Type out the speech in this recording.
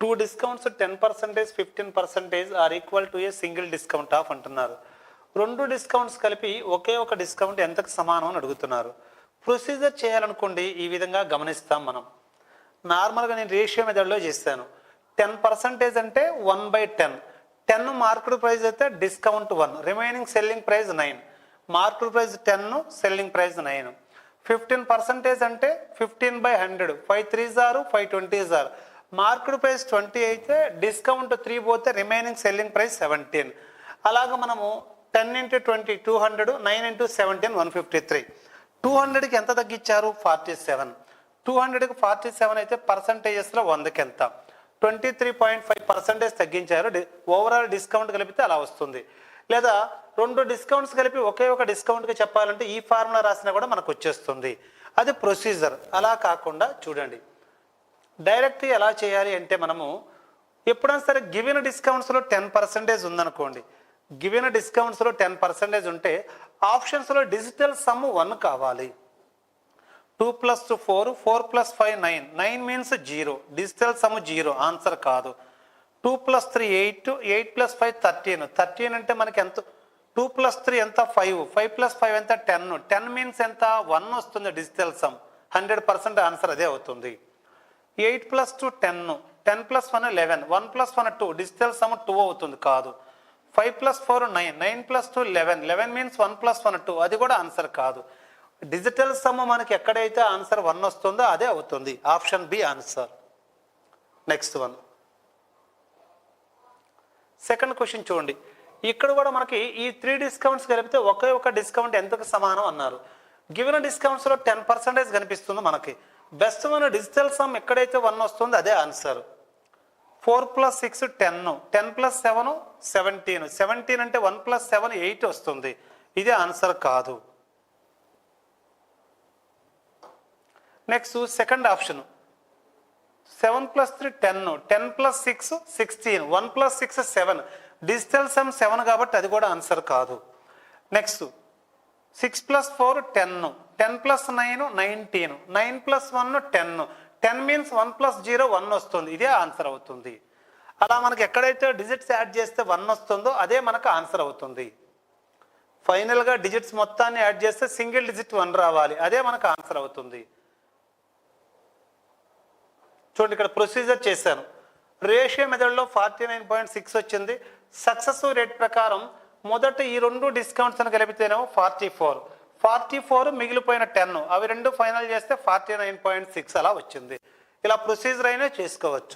Two discounts 10%, 15% are equal to a single discount off అంటున్నారు. రెండు discounts కలిపి ఒకే ఒక డిస్కౌంట్ ఎంతకు సమానం అని అడుగుతున్నారు. ప్రొసీజర్ చేయాలనుకోండి ఈ విధంగా గమనిస్తాం మనం. నార్మల్గా నేను రేషియో మెథడ్లో చేస్తాను. 10% అంటే 1/10. 10 మార్కెట్ ప్రైస్ అయితే discount 1, remaining selling price 9. Market price 10, selling price 9. 15% అంటే 15/100, 5 3s are 5 20s are. Market price 20 అయితే డిస్కౌంట్ 3 పోతే రిమైనింగ్ సెల్లింగ్ ప్రైస్ 17. అలాగే మనము 10 × 20 200, 9 × 17 153. 200కి ఎంత తగ్గించారు? 47. 200కి 47 అయితే పర్సంటేజెస్లో 100కి ఎంత? 23.5% తగ్గించారు. ఓవరాల్ డిస్కౌంట్ కలిపితే అలా వస్తుంది. లేదా రెండు డిస్కౌంట్స్ కలిపి ఒకే ఒక డిస్కౌంట్కి చెప్పాలంటే ఈ ఫార్ములా రాసినా కూడా మనకు వచ్చేస్తుంది. అది ప్రొసీజర్. అలా కాకుండా చూడండి, డైరెక్ట్ ఎలా చేయాలి అంటే మనము ఎప్పుడైనా సరే గివెన్ డిస్కౌంట్స్లో 10% ఉందనుకోండి, గివెన్ డిస్కౌంట్స్లో 10% ఉంటే ఆప్షన్స్లో డిజిటల్ సమ్ 1 కావాలి. 2 + 2 4, 4 + 5 9, 9 మీన్స్ 0, డిజిటల్ సమ్ 0, ఆన్సర్ కాదు. 2 + 3 8, 8 + 5 13, 13 అంటే మనకి ఎంత? 2 + 3 ఎంత? 5, 5 + 5 ఎంత? 10, 10 మీన్స్ ఎంత? 1 వస్తుంది డిజిటల్ సమ్. 100% ఆన్సర్ అదే అవుతుంది. 8 + 2 10, 10 + 1 11, 1 + 1 2, డిజిటల్ సమ్ 2 అవుతుంది కాదు. 5 + 4 9, 9 + 2 11, 11 మీన్స్ 1 + 1 2, అది కూడా ఆన్సర్ కాదు. డిజిటల్ సమ్ మనకి ఎక్కడైతే ఆన్సర్ 1 వస్తుందో అదే అవుతుంది. Option B answer. Next one, second question చూడండి. ఇక్కడ కూడా మనకి ఈ 3 డిస్కౌంట్స్ కలిపితే ఒకే ఒక డిస్కౌంట్ ఎంతకు సమానం అన్నారు. గివెన్ డిస్కౌంట్స్లో 10% కనిపిస్తుంది మనకి. బెస్ట్ వన్ డిజిటల్ సమ్ ఎక్కడైతే 1 వస్తుందో అదే ఆన్సర్. 4 + 6 10, 10 + 7 17, 17 అంటే 1 + 7 8 వస్తుంది. ఇదే ఆన్సర్ కాదు. Next second option 7 + 3 10, 10 + 6 16, 1 + 6 7, digital sum 7 కాబట్టి అది కూడా ఆన్సర్ కాదు. నెక్స్ట్ 6 + 4 10, 10 + 9 19, 9 + 1 10, 10 మీన్స్ 1 + 0 1 వస్తుంది. ఇదే ఆన్సర్ అవుతుంది. అలా మనకి ఎక్కడైతే డిజిట్స్ యాడ్ చేస్తే 1 వస్తుందో అదే మనకు ఆన్సర్ అవుతుంది. ఫైనల్గా డిజిట్స్ మొత్తాన్ని యాడ్ చేస్తే సింగిల్ డిజిట్ 1 రావాలి, అదే మనకు ఆన్సర్ అవుతుంది. చూడండి, ఇక్కడ ప్రొసీజర్ చేశాను. రేషియో మెథడ్లో 49.6 వచ్చింది. సక్సెస్ రేట్ ప్రకారం మొదట ఈ రెండు డిస్కౌంట్స్ అని కలిపితేనేమో 44, మిగిలిపోయిన 10, అవి రెండు ఫైనల్ చేస్తే 49.6 అలా వచ్చింది. ఇలా ప్రొసీజర్ అయినా చేసుకోవచ్చు.